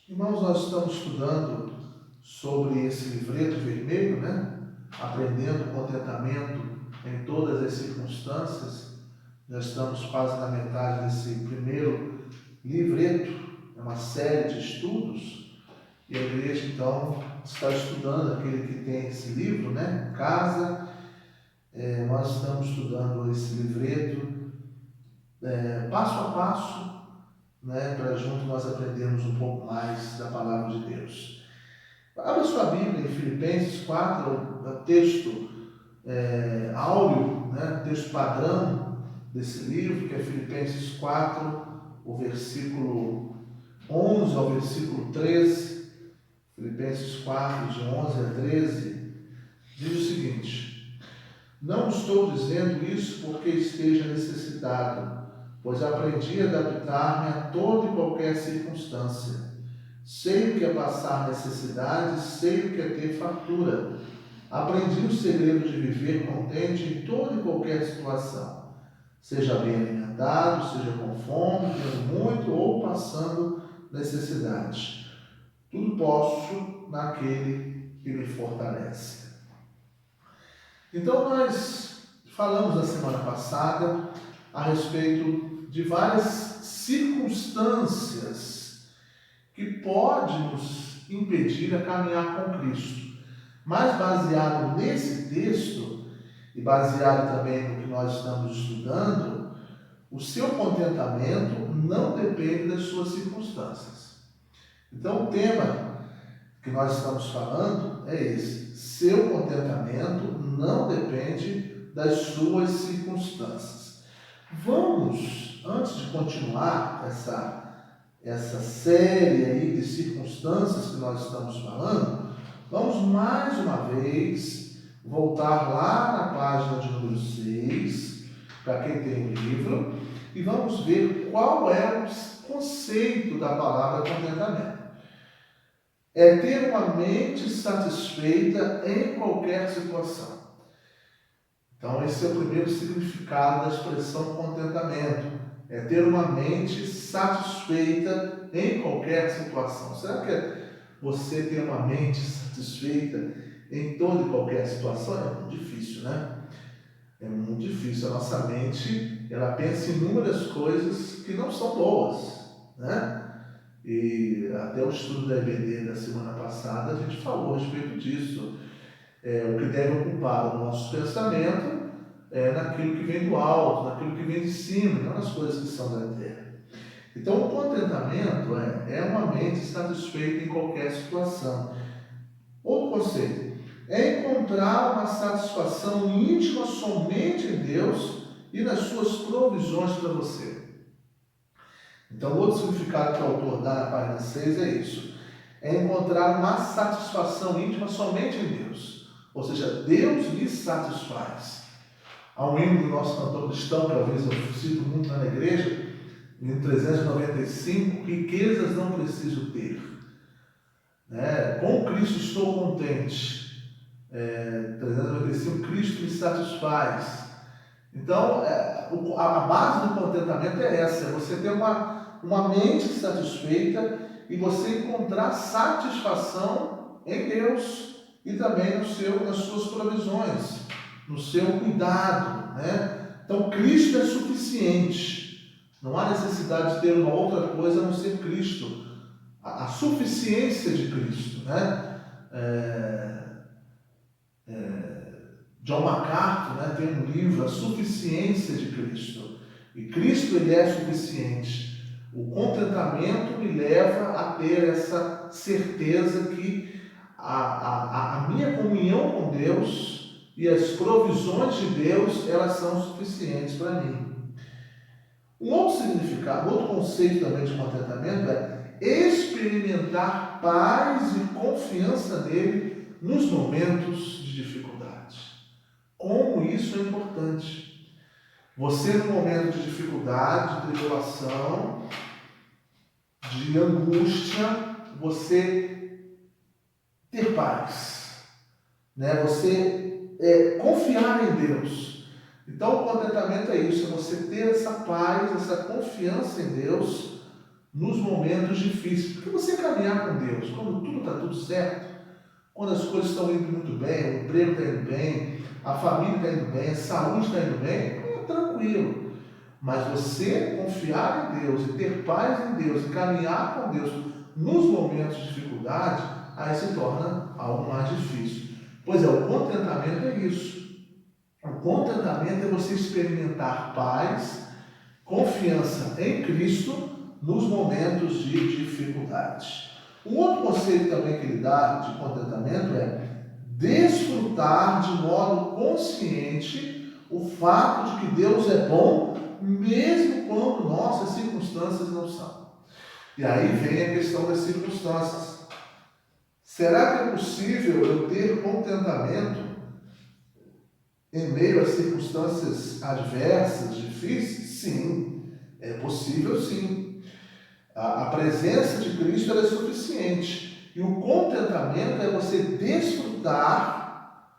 Irmãos, nós estamos estudando sobre esse livreto vermelho, né? Aprendendo contentamento em todas as circunstâncias. Já estamos quase na metade desse primeiro livreto, é uma série de estudos, e a igreja então está estudando aquele que tem esse livro, né? Em casa, nós estamos estudando esse livreto passo a passo, né? Para junto nós aprendermos um pouco mais da palavra de Deus. Abra sua Bíblia em Filipenses 4, o texto áureo, né, texto padrão desse livro, que é Filipenses 4, o versículo 11 ao versículo 13. Filipenses 4, de 11 a 13, diz o seguinte: Não estou dizendo isso porque esteja necessitado, pois aprendi a adaptar-me a toda e qualquer circunstância. Sei o que é passar necessidade, sei o que é ter fartura. Aprendi o segredo de viver contente em toda e qualquer situação, seja bem alimentado, seja com fome, tendo muito ou passando necessidade. Tudo posso naquele que me fortalece. Então nós falamos na semana passada a respeito de várias circunstâncias que podem nos impedir a caminhar com Cristo. Mas baseado nesse texto e baseado também no que nós estamos estudando, o seu contentamento não depende das suas circunstâncias. Então o tema que nós estamos falando é esse: seu contentamento não depende das suas circunstâncias. Vamos, antes de continuar essa série aí de circunstâncias que nós estamos falando, vamos mais uma vez voltar lá na página de número 6, para quem tem o livro, e vamos ver qual é o conceito da palavra contentamento. É ter uma mente satisfeita em qualquer situação. Então, esse é o primeiro significado da expressão contentamento. É ter uma mente satisfeita em qualquer situação. Será que você ter uma mente satisfeita em toda e qualquer situação? É muito difícil, né? É muito difícil. A nossa mente, ela pensa em inúmeras coisas que não são boas, né? E até o estudo da EBD da semana passada, a gente falou a respeito disso. O que deve ocupar o nosso pensamento é naquilo que vem do alto, naquilo que vem de cima, não nas coisas que são da terra. Então, o contentamento é uma mente satisfeita em qualquer situação. Outro conceito é encontrar uma satisfação íntima somente em Deus e nas suas provisões para você. Então, outro significado que o autor dá na página 6 é isso: é encontrar uma satisfação íntima somente em Deus. Ou seja, Deus lhe satisfaz. Há um hino do nosso cantor cristão, que às vezes eu cito muito na igreja, em 395, riquezas não preciso ter. Com Cristo estou contente. 395, Cristo me satisfaz. Então, a base do contentamento é essa: é você ter uma mente satisfeita e você encontrar satisfação em Deus e também nas suas provisões, no seu cuidado, né? Então, Cristo é suficiente. Não há necessidade de ter uma outra coisa a não ser Cristo. A suficiência de Cristo, né? John MacArthur, né, tem um livro, A Suficiência de Cristo. E Cristo, ele é suficiente. O contentamento me leva a ter essa certeza que a minha comunhão com Deus e as provisões de Deus, elas são suficientes para mim. Um outro significado, outro conceito também de contentamento é experimentar paz e confiança nele nos momentos de dificuldade. Como isso é importante. Você, no momento de dificuldade, de tribulação, de angústia, você ter paz, né? Você confiar em Deus. Então, o contentamento é isso: é você ter essa paz, essa confiança em Deus nos momentos difíceis. Porque você caminhar com Deus, quando tudo está tudo certo, quando as coisas estão indo muito bem, o emprego está indo bem, a família está indo bem, a saúde está indo bem, é tranquilo. Mas você confiar em Deus e ter paz em Deus e caminhar com Deus nos momentos de dificuldade, aí se torna algo mais difícil. Pois é, o contentamento é isso. O contentamento é você experimentar paz, confiança em Cristo nos momentos de dificuldade. Um outro conselho também que ele dá de contentamento é desfrutar de modo consciente o fato de que Deus é bom, mesmo quando nossas circunstâncias não são. E aí vem a questão das circunstâncias. Será que é possível eu ter contentamento em meio às circunstâncias adversas, difíceis? Sim, é possível sim. A presença de Cristo é suficiente. E o contentamento é você desfrutar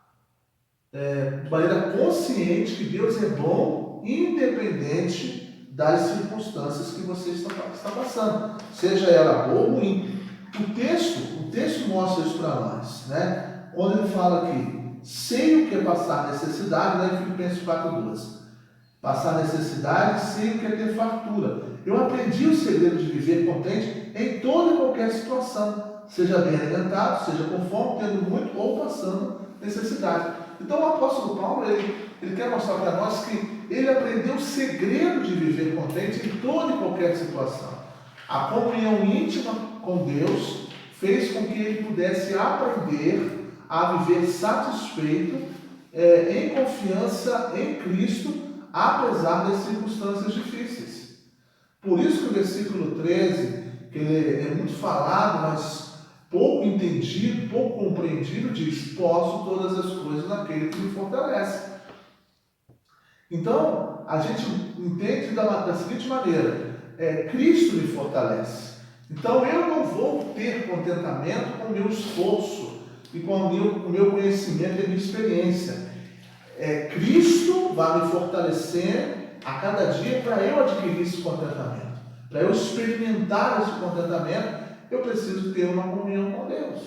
de maneira consciente que Deus é bom, independente das circunstâncias que você está passando, seja ela boa ou ruim. O texto mostra isso para nós, né? Quando ele fala que sei o que é passar necessidade, né? Em Filipenses 4:2. Passar necessidade, sei o que é ter fartura. Eu aprendi o segredo de viver contente em toda e qualquer situação, seja bem alimentado, seja com fome, tendo muito ou passando necessidade. Então o apóstolo Paulo, ele quer mostrar para nós que ele aprendeu o segredo de viver contente em toda e qualquer situação. A comunhão íntima com Deus fez com que ele pudesse aprender a viver satisfeito, em confiança em Cristo, apesar das circunstâncias difíceis. Por isso que o versículo 13, que ele é muito falado, mas pouco entendido, pouco compreendido, diz: posso todas as coisas naquele que me fortalece. Então, a gente entende da seguinte maneira: Cristo me fortalece. Então, eu não vou ter contentamento com o meu esforço e com o meu conhecimento e a minha experiência. Cristo vai me fortalecer a cada dia para eu adquirir esse contentamento. Para eu experimentar esse contentamento, eu preciso ter uma comunhão com Deus.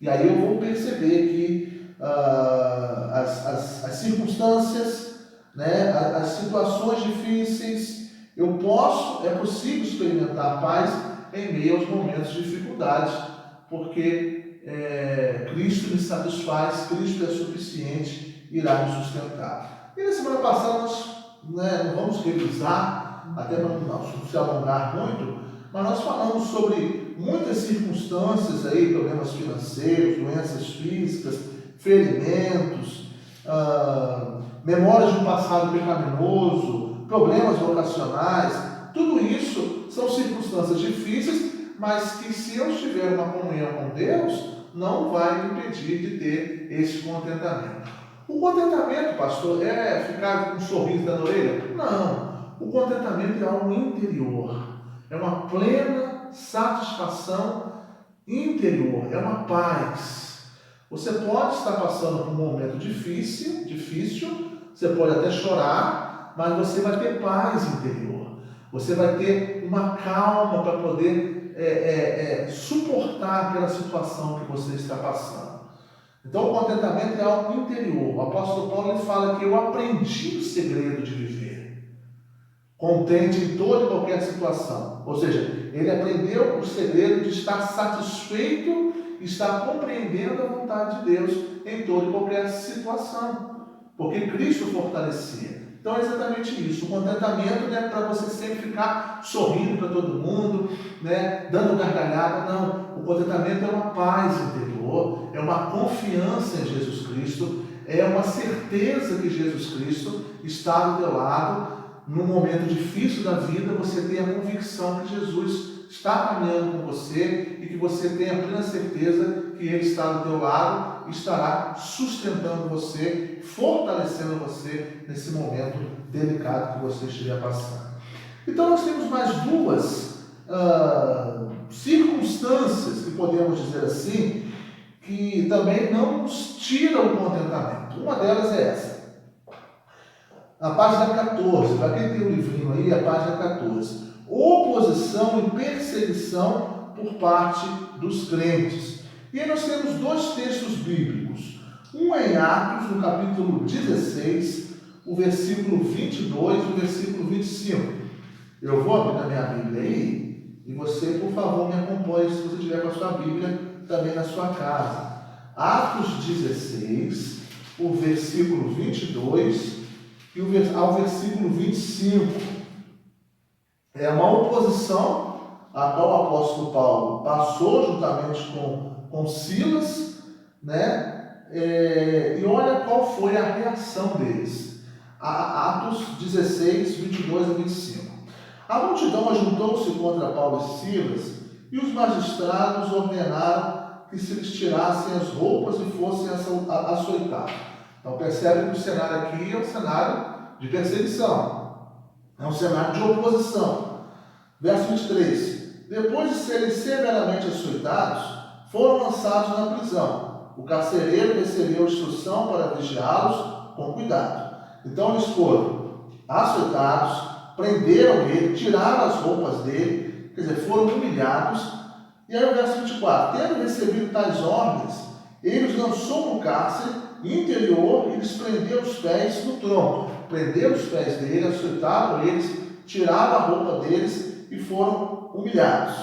E aí eu vou perceber que as circunstâncias, né, as situações difíceis, é possível experimentar paz em meio aos momentos de dificuldade, porque Cristo me satisfaz, Cristo é suficiente, irá me sustentar. E na semana passada nós não vamos revisar, até para não se alongar muito, mas nós falamos sobre muitas circunstâncias aí, problemas financeiros, doenças físicas, ferimentos, memórias de um passado pecaminoso, problemas vocacionais. Tudo isso são circunstâncias difíceis, mas que, se eu tiver uma comunhão com Deus, não vai me impedir de ter esse contentamento. O contentamento, pastor, é ficar com um sorriso na orelha? Não. O contentamento é algo interior. É uma plena satisfação interior. É uma paz. Você pode estar passando por um momento difícil, você pode até chorar, mas você vai ter paz interior. Você vai ter uma calma para poder suportar aquela situação que você está passando. Então o contentamento é algo interior. O apóstolo Paulo fala que eu aprendi o segredo de viver contente em toda e qualquer situação. Ou seja, ele aprendeu o segredo de estar satisfeito e estar compreendendo a vontade de Deus em toda e qualquer situação, porque Cristo fortalecia. Então é exatamente isso. O contentamento não é para você sempre ficar sorrindo para todo mundo, dando gargalhada. Não. O contentamento é uma paz interior, é uma confiança em Jesus Cristo, é uma certeza que Jesus Cristo está do teu lado. No momento difícil da vida, você tem a convicção que Jesus está caminhando com você e que você tem a plena certeza que Ele está do teu lado e estará sustentando você, fortalecendo você nesse momento delicado que você estiver passando. Então nós temos mais duas circunstâncias, que podemos dizer assim, que também não nos tiram o contentamento. Uma delas é essa. A página 14, para quem tem o livrinho aí, a página 14. oposição e perseguição por parte dos crentes. E aí nós temos dois textos bíblicos. Um é em Atos, no capítulo 16, o versículo 22 e o versículo 25. Eu vou abrir na minha Bíblia aí, e você, por favor, me acompanhe se você tiver com a sua Bíblia também na sua casa. Atos 16, o versículo 22 e ao versículo 25. É uma oposição a qual o apóstolo Paulo passou juntamente com Silas, né? E olha qual foi a reação deles. Atos 16, 22 a 25. A multidão ajuntou-se contra Paulo e Silas, e os magistrados ordenaram que se lhes tirassem as roupas e fossem açoitados. Então percebe que o cenário aqui é um cenário de perseguição, é um cenário de oposição. Verso 23. Depois de serem severamente açoitados, foram lançados na prisão. O carcereiro recebeu instrução para vigiá-los com cuidado. Então eles foram açoitados, prenderam ele, tiraram as roupas dele, quer dizer, foram humilhados. E aí o verso 24, tendo recebido tais ordens, ele os lançou no cárcere interior e lhes prendeu os pés no tronco. Prenderam os pés dele, açoitaram eles, tiraram a roupa deles e foram humilhados.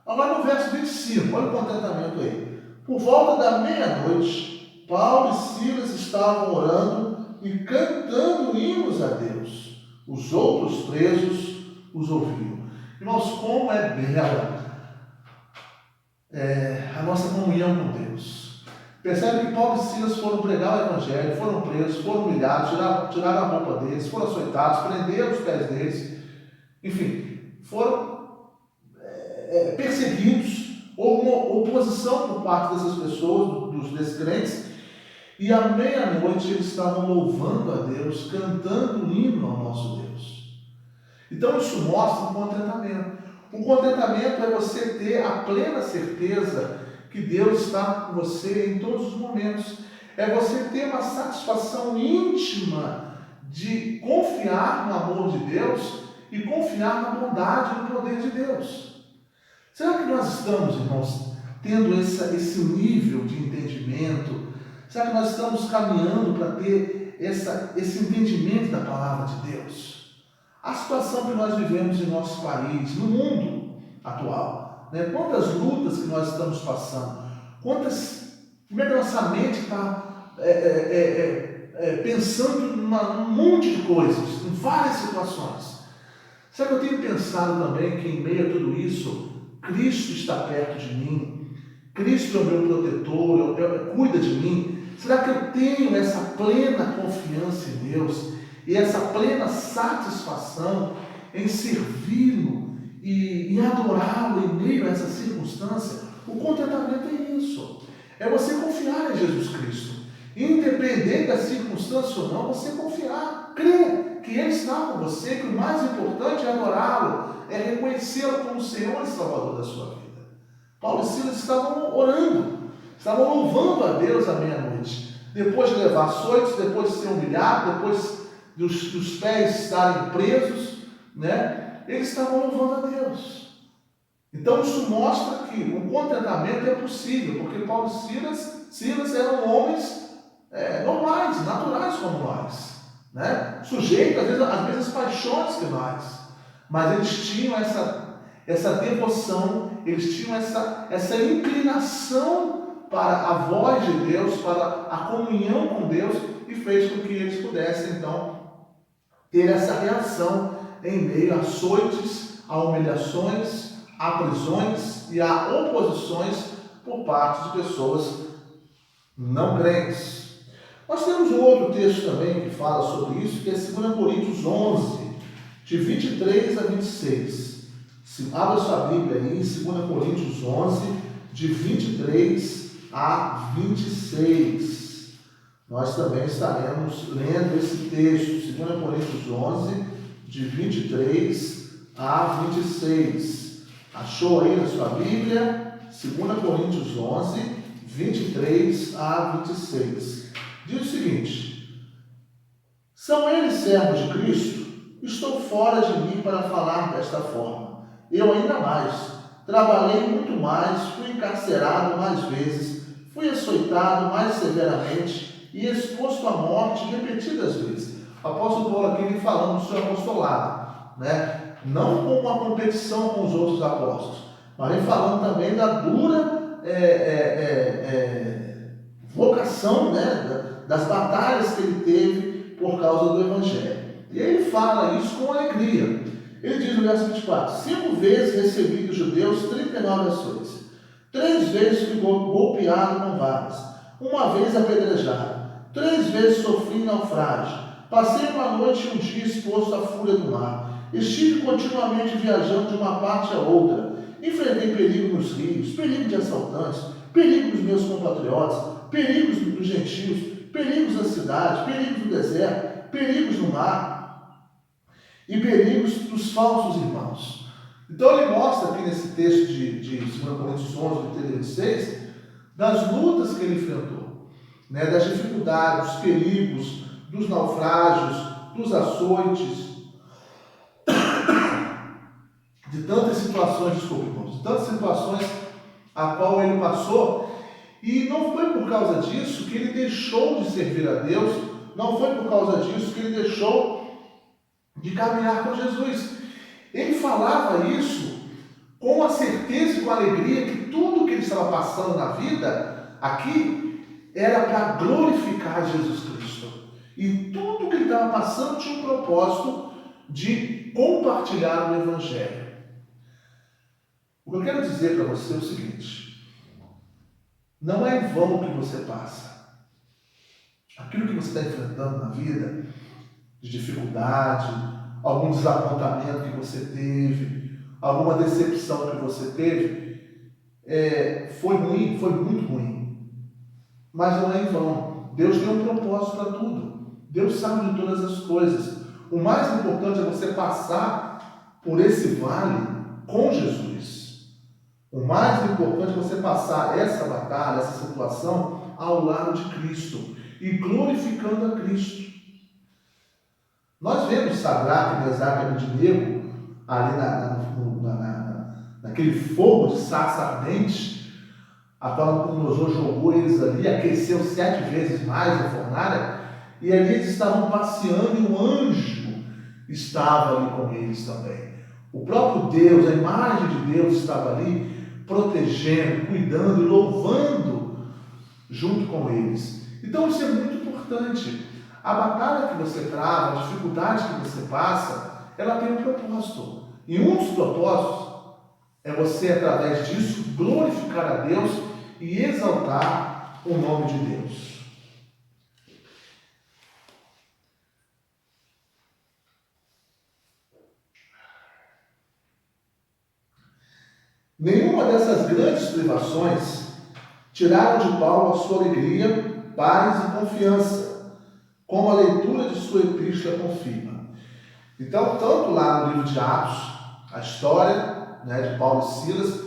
Agora no verso 25, olha o contentamento aí. Por volta da meia-noite, Paulo e Silas estavam orando e cantando hinos a Deus. Os outros presos os ouviam. Irmãos, como é bela a nossa comunhão com Deus. Percebe que Paulo e Silas foram pregar o Evangelho, foram presos, foram humilhados, tiraram a roupa deles, foram açoitados, prenderam os pés deles, enfim, foram perseguidos. Houve uma oposição por parte dessas pessoas, dos descrentes, e à meia-noite eles estavam louvando a Deus, cantando um hino ao nosso Deus. Então isso mostra um contentamento. Um contentamento é você ter a plena certeza que Deus está com você em todos os momentos. É você ter uma satisfação íntima de confiar no amor de Deus e confiar na bondade e no poder de Deus. Será que nós estamos, irmãos, tendo esse nível de entendimento? Será que nós estamos caminhando para ter esse entendimento da palavra de Deus? A situação que nós vivemos em nosso país, no mundo atual, né? Quantas lutas que nós estamos passando, como é que nossa mente está pensando num monte de coisas, em várias situações. Será que eu tenho pensado também que em meio a tudo isso, Cristo está perto de mim? Cristo é o meu protetor, cuida de mim? Será que eu tenho essa plena confiança em Deus e essa plena satisfação em servi-lo e em adorá-lo em meio a essa circunstância? O contentamento é isso. É você confiar em Jesus Cristo. Independente da circunstância ou não, você confiar, crer que Ele está com você, que o mais importante é adorá-lo, é reconhecê-lo como Senhor e Salvador da sua vida. Paulo e Silas estavam orando, estavam louvando a Deus à meia-noite. Depois de levar açoites, depois de ser humilhado, depois dos pés estarem presos, né? Eles estavam louvando a Deus. Então isso mostra que o contentamento é possível, porque Paulo e Silas eram homens normais, naturais como nós, né? Sujeitos às vezes às paixões que nós, mas eles tinham essa devoção, eles tinham essa inclinação para a voz de Deus, para a comunhão com Deus, e fez com que eles pudessem então ter essa reação em meio a açoites, a humilhações, a prisões e a oposições por parte de pessoas não crentes. Nós temos um outro texto também que fala sobre isso, que é 2 Coríntios 11, de 23 a 26. Abra sua Bíblia aí, 2 Coríntios 11, de 23 a 26. Nós também estaremos lendo esse texto, 2 Coríntios 11, de 23 a 26. Achou aí na sua Bíblia? 2 Coríntios 11, 23 a 26. Diz o seguinte: são eles servos de Cristo? Estou fora de mim para falar desta forma. eu ainda mais. Trabalhei muito mais, fui encarcerado mais vezes, fui açoitado mais severamente e exposto à morte repetidas vezes. O apóstolo Paulo aqui vem falando do seu apostolado, né? Não com uma competição com os outros apóstolos, mas vem falando também da dura vocação, né? Das batalhas que ele teve por causa do Evangelho. E ele fala isso com alegria. Ele diz no verso 24: 5 vezes recebi dos judeus 39 açoites. 3 vezes fui golpeado com varas. 1 vez apedrejado. 3 vezes sofri naufrágio. Passei uma noite e um dia exposto à fúria do mar. Estive continuamente viajando de uma parte a outra. Enfrentei perigo nos rios, perigo de assaltantes, perigo dos meus compatriotas, perigos dos gentios, perigos da cidade, perigos do deserto, perigos no mar e perigos dos falsos irmãos. Então ele mostra aqui nesse texto de 2 Coríntios 11, 26, das lutas que ele enfrentou, né, das dificuldades, dos perigos, dos naufrágios, dos açoites, de tantas situações, de tantas situações a qual ele passou. E não foi por causa disso que ele deixou de servir a Deus, não foi por causa disso que ele deixou de caminhar com Jesus. Ele falava isso com a certeza e com a alegria que tudo que ele estava passando na vida aqui era para glorificar Jesus Cristo. E tudo que ele estava passando tinha um propósito de compartilhar o Evangelho. O que eu quero dizer para você é o seguinte: não é em vão que você passa. Aquilo que você está enfrentando na vida, de dificuldade, algum desapontamento que você teve, alguma decepção que você teve, foi ruim, foi muito ruim. Mas não é em vão. Deus tem um propósito para tudo. Deus sabe de todas as coisas. O mais importante é você passar por esse vale com Jesus. O mais importante é você passar essa batalha, essa situação ao lado de Cristo e glorificando a Cristo. Nós vemos Sadraque, Mesaque e Abednego ali naquele fogo de sarça ardente, a qual Nabucodonosor jogou eles ali, aqueceu 7 vezes mais a fornalha, e ali eles estavam passeando e um anjo estava ali com eles também. O próprio Deus, a imagem de Deus estava ali, protegendo, cuidando e louvando junto com eles. Então isso é muito importante. A batalha que você trava, a dificuldade que você passa, ela tem um propósito. E um dos propósitos é você, através disso, glorificar a Deus e exaltar o nome de Deus. Nenhuma dessas grandes privações tiraram de Paulo a sua alegria, paz e confiança, como a leitura de sua epístola confirma. Então, tanto lá no livro de Atos, a história, né, de Paulo e Silas,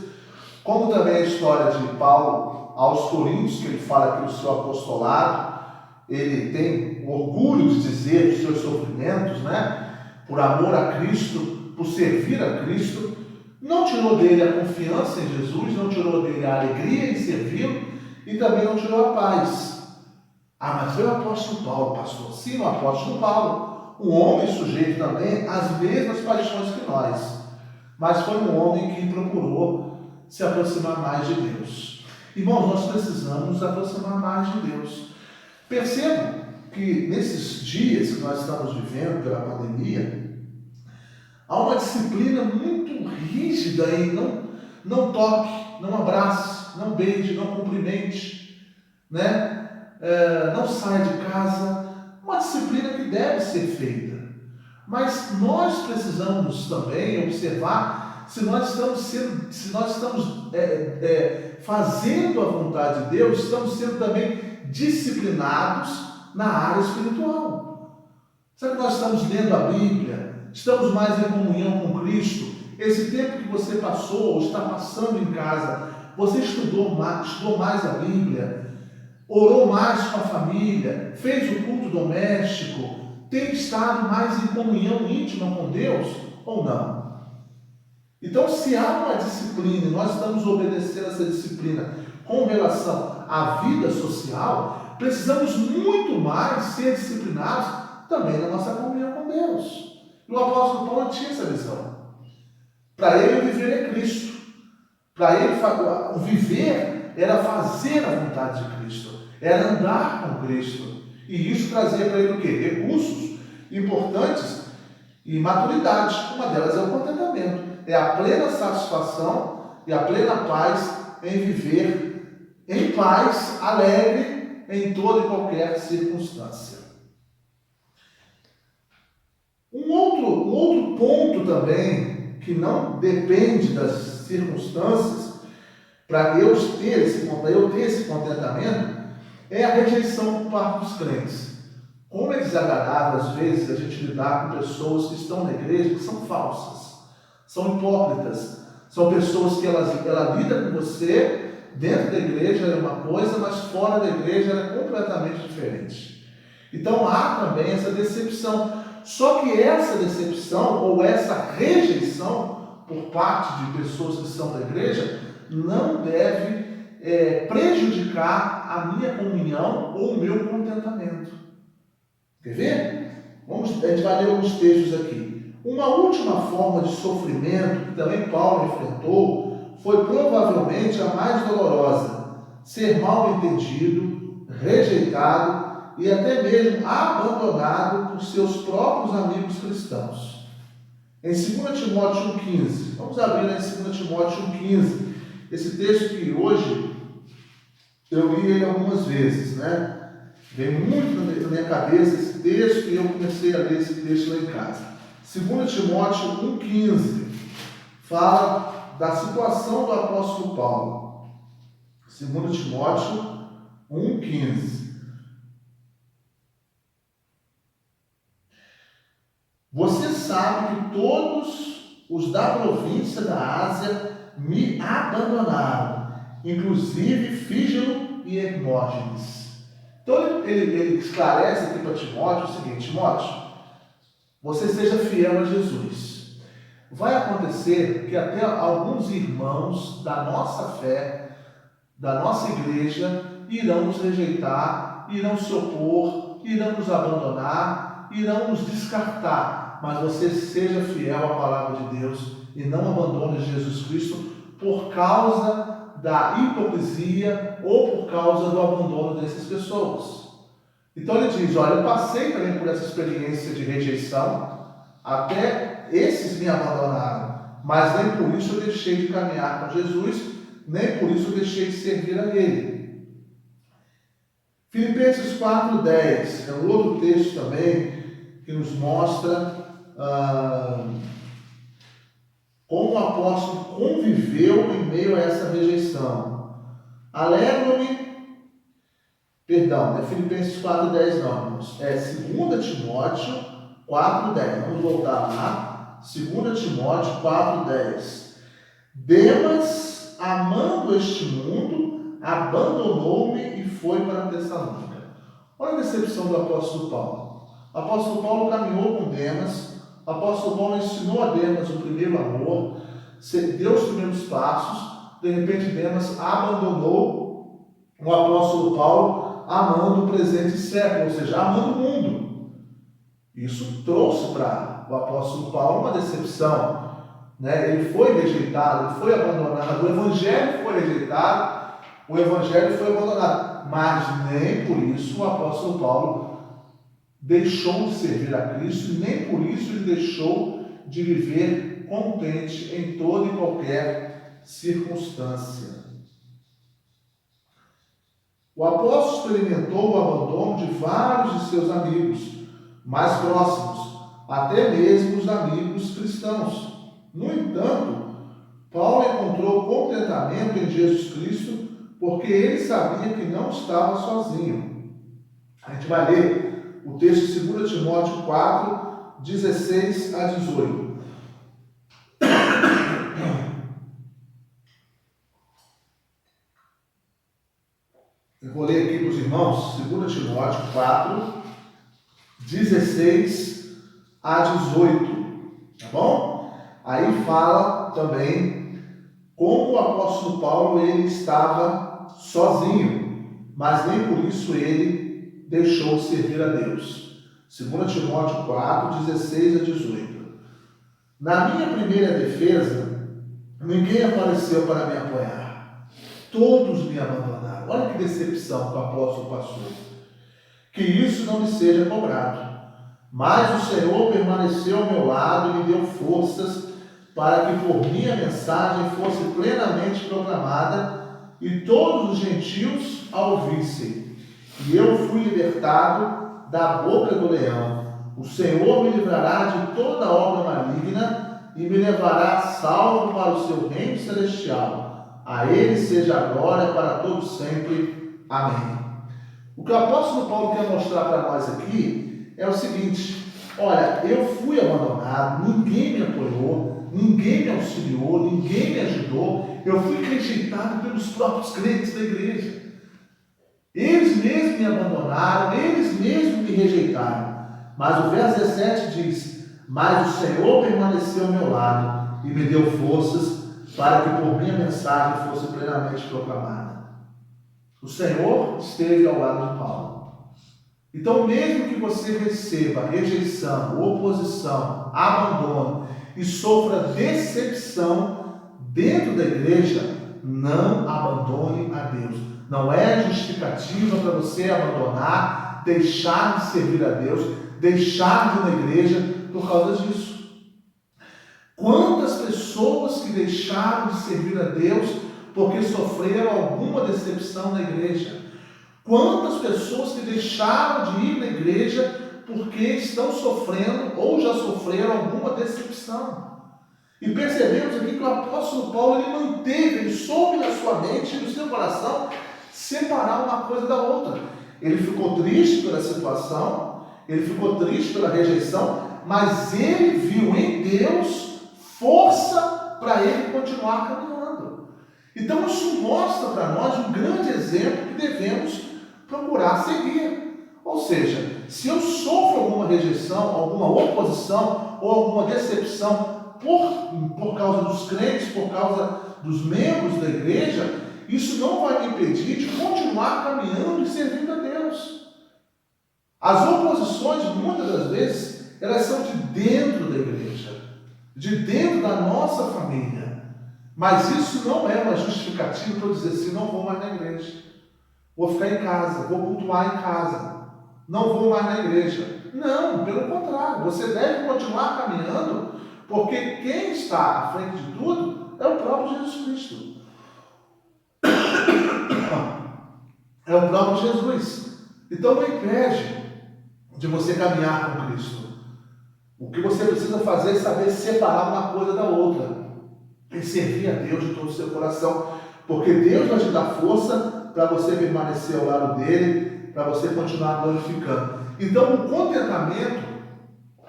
como também a história de Paulo aos Coríntios, que ele fala aqui do seu apostolado, ele tem o orgulho de dizer dos seus sofrimentos, né, por amor a Cristo, por servir a Cristo. Não tirou dele a confiança em Jesus, não tirou dele a alegria em servi-lo e também não tirou a paz. Mas foi o apóstolo Paulo, pastor. Sim, o apóstolo Paulo, um homem sujeito também às mesmas paixões que nós, mas foi um homem que procurou se aproximar mais de Deus. Irmãos, nós precisamos nos aproximar mais de Deus. Percebo que nesses dias que nós estamos vivendo pela pandemia, há uma disciplina muito rígida em não toque, não abrace, não beije, não cumprimente, né? Não saia de casa. Uma disciplina que deve ser feita. Mas nós precisamos também observar se nós estamos fazendo a vontade de Deus, estamos sendo também disciplinados na área espiritual. Será que nós estamos lendo a Bíblia? Estamos mais em comunhão com Cristo? Esse tempo que você passou ou está passando em casa, você estudou mais a Bíblia? Orou mais com a família? Fez o culto doméstico? Tem estado mais em comunhão íntima com Deus ou não? Então, se há uma disciplina, e nós estamos obedecendo essa disciplina com relação à vida social, precisamos muito mais ser disciplinados também na nossa comunhão com Deus. E o apóstolo Paulo tinha essa visão. Para ele, viver é Cristo. Para ele, o viver era fazer a vontade de Cristo, era andar com Cristo. E isso trazia para ele o quê? Recursos importantes e maturidade. Uma delas é o contentamento. É a plena satisfação e a plena paz em viver em paz, alegre em toda e qualquer circunstância. Um outro ponto também, que não depende das circunstâncias, para eu ter esse contentamento, é a rejeição por parte dos crentes. Como é desagradável, às vezes, a gente lidar com pessoas que estão na igreja, que são falsas, são hipócritas, são pessoas que ela lida com você, dentro da igreja é uma coisa, mas fora da igreja é completamente diferente. Então há também essa decepção. Só que essa decepção ou essa rejeição por parte de pessoas que são da igreja não deve prejudicar a minha comunhão ou o meu contentamento. Quer ver? A gente vai ler alguns textos aqui. Uma última forma de sofrimento que também Paulo enfrentou foi provavelmente a mais dolorosa: ser mal entendido, rejeitado e até mesmo abandonado por seus próprios amigos cristãos. Em 2 Timóteo 1,15, vamos abrir em 2 Timóteo 1,15, esse texto que hoje eu li ele algumas vezes, né? Veio muito na minha cabeça esse texto e eu comecei a ler esse texto lá em casa. 2 Timóteo 1,15 fala da situação do apóstolo Paulo. 2 Timóteo 1,15. Você sabe que todos os da província da Ásia me abandonaram, inclusive Fígelo e Hermógenes. Então ele esclarece aqui para Timóteo o seguinte: Timóteo, você seja fiel a Jesus. Vai acontecer que até alguns irmãos da nossa fé, da nossa igreja, irão nos rejeitar, irão se opor, irão nos abandonar, irão nos descartar. Mas você seja fiel à palavra de Deus e não abandone Jesus Cristo por causa da hipocrisia ou por causa do abandono dessas pessoas. Então ele diz: olha, eu passei também por essa experiência de rejeição, até esses me abandonaram, mas nem por isso eu deixei de caminhar com Jesus, nem por isso eu deixei de servir a Ele. Filipenses 4,10 é um outro texto também que nos mostra como o apóstolo conviveu em meio a essa rejeição. Filipenses 4,10 não, irmãos. É 2 Timóteo 4,10. Vamos voltar lá. 2 Timóteo 4,10. Demas, amando este mundo, abandonou-me e foi para Tessalônica. Olha a decepção do apóstolo Paulo. O apóstolo Paulo caminhou com Demas. O apóstolo Paulo ensinou a Demas o primeiro amor, deu os primeiros passos. De repente, Demas abandonou o apóstolo Paulo, amando o presente século, ou seja, amando o mundo. Isso trouxe para o apóstolo Paulo uma decepção. Ele foi rejeitado, ele foi abandonado, o evangelho foi rejeitado, o evangelho foi abandonado. Mas nem por isso o apóstolo Paulo deixou de servir a Cristo, e nem por isso ele deixou de viver contente em toda e qualquer circunstância. O apóstolo experimentou o abandono de vários de seus amigos mais próximos, até mesmo os amigos cristãos. No entanto, Paulo encontrou contentamento em Jesus Cristo, porque ele sabia que não estava sozinho. A gente vai ler o texto de 2 Timóteo 4, 16 a 18. Eu vou ler aqui para os irmãos, 2 Timóteo 4, 16 a 18, tá bom? Aí fala também como o apóstolo Paulo ele estava sozinho, mas nem por isso ele deixou de servir a Deus. 2 Timóteo 4, 16 a 18. Na minha primeira defesa, ninguém apareceu para me apoiar. Todos me abandonaram. Olha que decepção que o apóstolo passou. Que isso não me seja cobrado. Mas o Senhor permaneceu ao meu lado e me deu forças para que por minha mensagem fosse plenamente proclamada e todos os gentios a ouvissem. E eu fui libertado da boca do leão. O Senhor me livrará de toda obra maligna e me levará salvo para o seu reino celestial. A ele seja a glória para todos sempre. Amém. O que o apóstolo Paulo quer mostrar para nós aqui é o seguinte: olha, eu fui abandonado, ninguém me apoiou, ninguém me auxiliou, ninguém me ajudou, eu fui rejeitado pelos próprios crentes da igreja. Eles mesmos me abandonaram, eles mesmos me rejeitaram. Mas o verso 17 diz: mas o Senhor permaneceu ao meu lado e me deu forças para que por minha mensagem fosse plenamente proclamada. O Senhor esteve ao lado de Paulo. Então, mesmo que você receba rejeição, oposição, abandono e sofra decepção dentro da igreja, não abandone a Deus. Não é justificativa para você abandonar, deixar de servir a Deus, deixar de ir na igreja por causa disso. Quantas pessoas que deixaram de servir a Deus porque sofreram alguma decepção na igreja? Quantas pessoas que deixaram de ir na igreja porque estão sofrendo ou já sofreram alguma decepção? E percebemos aqui que o apóstolo Paulo ele manteve, ele soube na sua mente e no seu coração separar uma coisa da outra. Ele ficou triste pela situação, ele ficou triste pela rejeição, mas ele viu em Deus força para ele continuar caminhando. Então isso mostra para nós um grande exemplo que devemos procurar seguir. Ou seja, se eu sofro alguma rejeição, alguma oposição ou alguma decepção por causa dos crentes, por causa dos membros da igreja, isso não vai me impedir de continuar caminhando e servindo a Deus. As oposições, muitas das vezes, elas são de dentro da igreja, de dentro da nossa família. Mas isso não é uma justificativa para eu dizer assim: não vou mais na igreja, vou ficar em casa, vou cultuar em casa, não vou mais na igreja. Não, pelo contrário, você deve continuar caminhando, porque quem está à frente de tudo é o próprio Jesus Cristo. É o próprio Jesus. Então não impede de você caminhar com Cristo. O que você precisa fazer é saber separar uma coisa da outra e servir a Deus de todo o seu coração, porque Deus vai te dar força para você permanecer ao lado dele, para você continuar glorificando. Então o contentamento,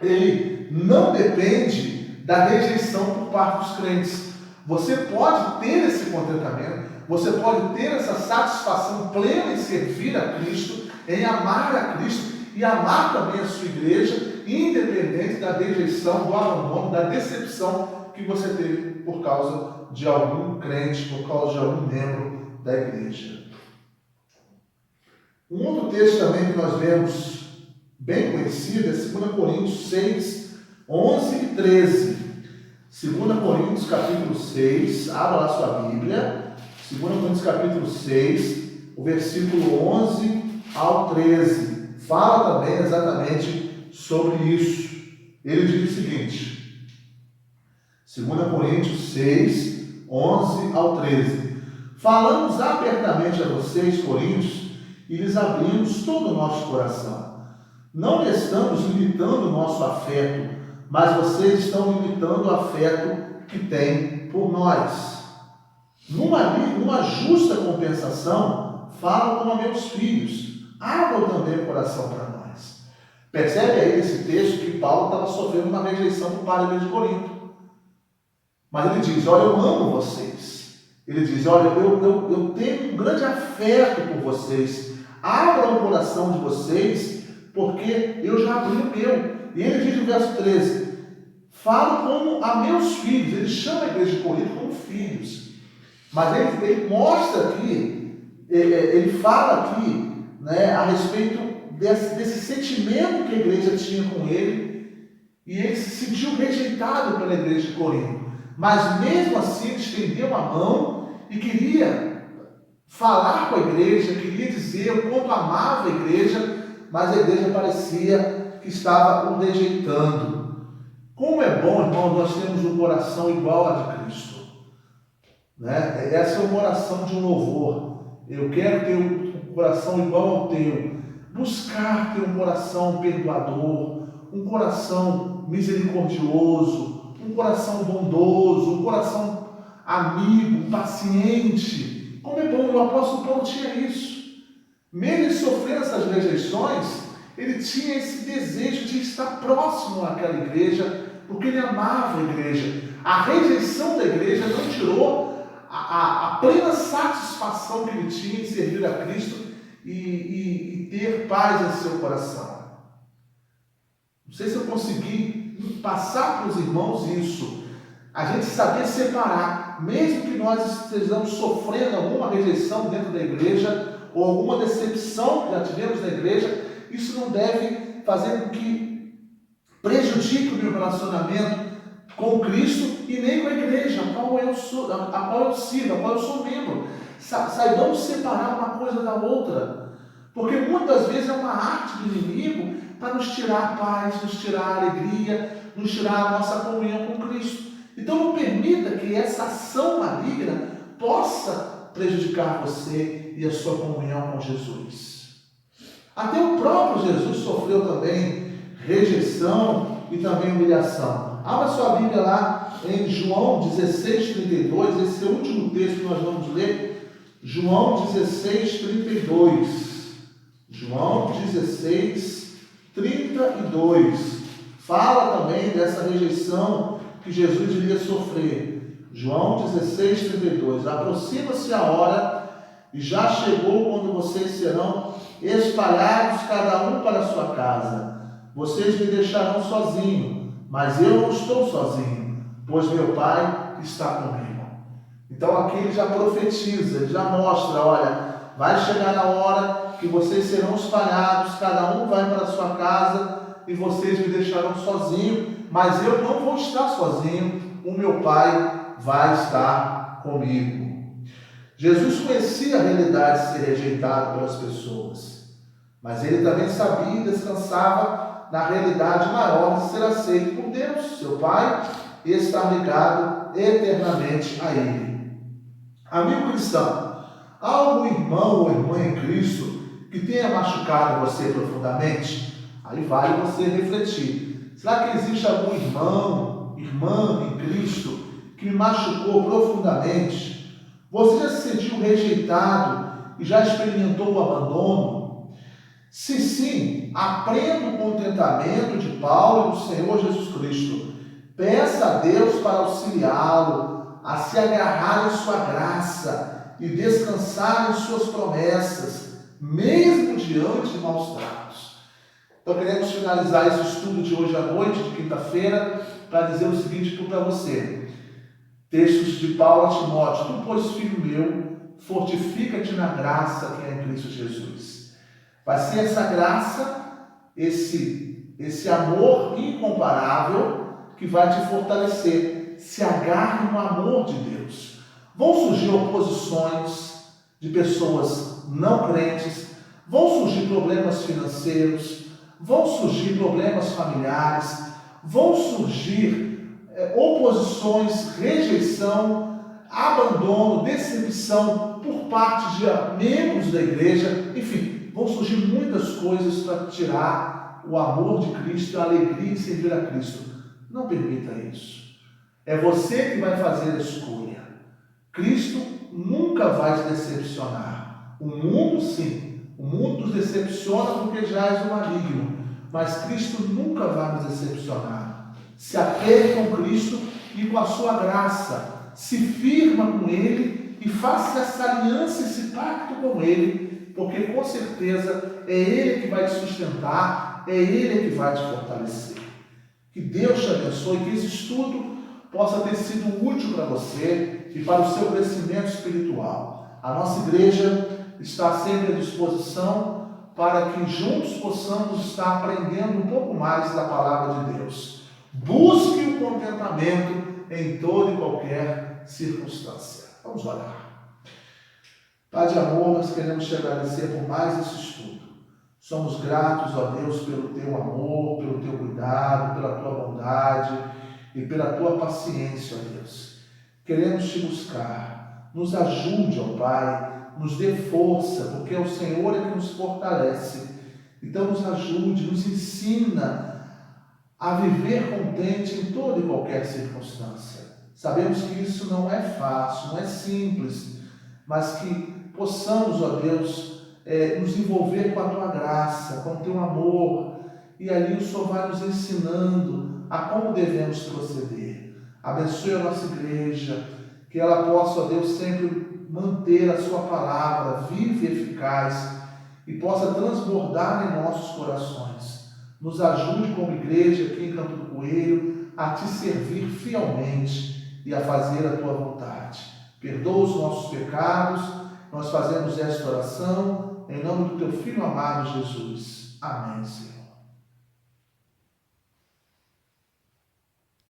ele não depende da rejeição por parte dos crentes. Você pode ter esse contentamento, você pode ter essa satisfação plena em servir a Cristo, em amar a Cristo e amar também a sua igreja, independente da rejeição, do abandono, da decepção que você teve por causa de algum crente, por causa de algum membro da igreja. Um outro texto também que nós vemos bem conhecido é 2 Coríntios 6, 11 e 13. 2 Coríntios capítulo 6, abra lá sua Bíblia. 2 Coríntios capítulo 6, o versículo 11 ao 13. Fala também exatamente sobre isso. Ele diz o seguinte: 2 Coríntios 6, 11 ao 13. Falamos abertamente a vocês, coríntios, e lhes abrimos todo o nosso coração. Não estamos limitando o nosso afeto, mas vocês estão limitando o afeto que têm por nós. Numa justa compensação, falam como a meus filhos. Abram também o coração para nós. Percebe aí nesse texto que Paulo estava sofrendo uma rejeição por parte da igreja de Corinto. Mas ele diz: olha, eu amo vocês. Ele diz: olha, eu tenho um grande afeto por vocês. Abram o coração de vocês, porque eu já abri o meu. E ele diz no verso 13: falo como a meus filhos. Ele chama a igreja de Corinto como filhos. Mas ele mostra aqui, ele fala aqui, né, a respeito desse sentimento que a igreja tinha com ele, e ele se sentiu rejeitado pela igreja de Corinto. Mas mesmo assim ele estendeu a mão e queria falar com a igreja, queria dizer o quanto amava a igreja, mas a igreja parecia que estava o rejeitando. Como é bom, irmão, nós temos um coração igual a de Cristo. Né? Essa é uma oração de um louvor. Eu quero ter um coração igual ao teu. Buscar ter um coração perdoador, um coração misericordioso, um coração bondoso, um coração amigo, paciente. Como é bom, o apóstolo Paulo tinha isso. Mesmo sofrendo essas rejeições, ele tinha esse desejo de estar próximo àquela igreja, porque ele amava a igreja. A rejeição da igreja não tirou a plena satisfação que ele tinha em servir a Cristo e ter paz em seu coração. Não sei se eu consegui passar para os irmãos isso. A gente saber separar, mesmo que nós estejamos sofrendo alguma rejeição dentro da igreja, ou alguma decepção que já tivemos na igreja, isso não deve fazer com que prejudique o meu relacionamento com Cristo e nem com a igreja, a qual eu sirvo, a qual eu sou membro. Saibamos separar uma coisa da outra, porque muitas vezes é uma arte do inimigo para nos tirar a paz, nos tirar a alegria, nos tirar a nossa comunhão com Cristo. Então não permita que essa ação maligna possa prejudicar você e a sua comunhão com Jesus. Até o próprio Jesus sofreu também rejeição e também humilhação. Abra sua Bíblia lá em João 16:32, esse é o último texto que nós vamos ler. João 16:32. João 16:32. Fala também dessa rejeição que Jesus iria sofrer. João 16:32. Aproxima-se a hora e já chegou quando vocês serão espalhados cada um para a sua casa. Vocês me deixarão sozinho, mas eu não estou sozinho, pois meu Pai está comigo. Então aqui ele já profetiza, ele já mostra, olha, vai chegar na hora que vocês serão espalhados, cada um vai para a sua casa e vocês me deixarão sozinho, mas eu não vou estar sozinho, o meu Pai vai estar comigo. Jesus conhecia a realidade de ser rejeitado pelas pessoas, mas ele também sabia e descansava na realidade maior de ser aceito por Deus, seu Pai, e estar ligado eternamente a Ele. Amigo cristão, há algum irmão ou irmã em Cristo que tenha machucado você profundamente? Aí vale você refletir. Será que existe algum irmão, irmã em Cristo que me machucou profundamente? Você já se sentiu rejeitado e já experimentou o abandono? Se sim, aprenda o contentamento de Paulo e do Senhor Jesus Cristo. Peça a Deus para auxiliá-lo a se agarrar em sua graça e descansar em suas promessas, mesmo diante de maus tratos. Então queremos finalizar esse estudo de hoje à noite, de quinta-feira, para dizer o seguinte para você. Textos de Paulo a Timóteo: Tu, pois, filho meu, fortifica-te na graça que é em Cristo Jesus. Vai ser essa graça, esse amor incomparável que vai te fortalecer. Se agarre no amor de Deus. Vão surgir oposições de pessoas não crentes, vão surgir problemas financeiros, vão surgir problemas familiares, vão surgir oposições, rejeição, abandono, decepção por parte de membros da igreja, enfim, vão surgir muitas coisas para tirar o amor de Cristo, a alegria em servir a Cristo. Não permita isso. É você que vai fazer a escolha. Cristo nunca vai te decepcionar. O mundo, sim, o mundo nos decepciona porque jaz o maligno, mas Cristo nunca vai nos decepcionar. Se apegue com Cristo e com a sua graça. Se firma com Ele e faça essa aliança, esse pacto com Ele, porque com certeza é Ele que vai te sustentar, é Ele que vai te fortalecer. Que Deus te abençoe, que esse estudo possa ter sido útil para você e para o seu crescimento espiritual. A nossa igreja está sempre à disposição para que juntos possamos estar aprendendo um pouco mais da palavra de Deus. Busque o contentamento em toda e qualquer circunstância. Vamos orar. Pai de amor, nós queremos te agradecer por mais esse estudo. Somos gratos, ó Deus, pelo teu amor, pelo teu cuidado, pela tua bondade e pela tua paciência, ó Deus. Queremos te buscar. Nos ajude, ó Pai, nos dê força, porque é o Senhor que nos fortalece. Então nos ajude, nos ensina a viver contente em toda e qualquer circunstância. Sabemos que isso não é fácil, não é simples, mas que possamos, ó Deus, nos envolver com a tua graça, com o teu amor, e ali o Senhor vai nos ensinando a como devemos proceder. Abençoe a nossa igreja, que ela possa, ó Deus, sempre manter a sua palavra viva e eficaz e possa transbordar em nossos corações. Nos ajude como igreja aqui em Campo do Coelho a te servir fielmente e a fazer a tua vontade. Perdoa os nossos pecados. Nós fazemos esta oração em nome do teu Filho amado Jesus. Amém, Senhor.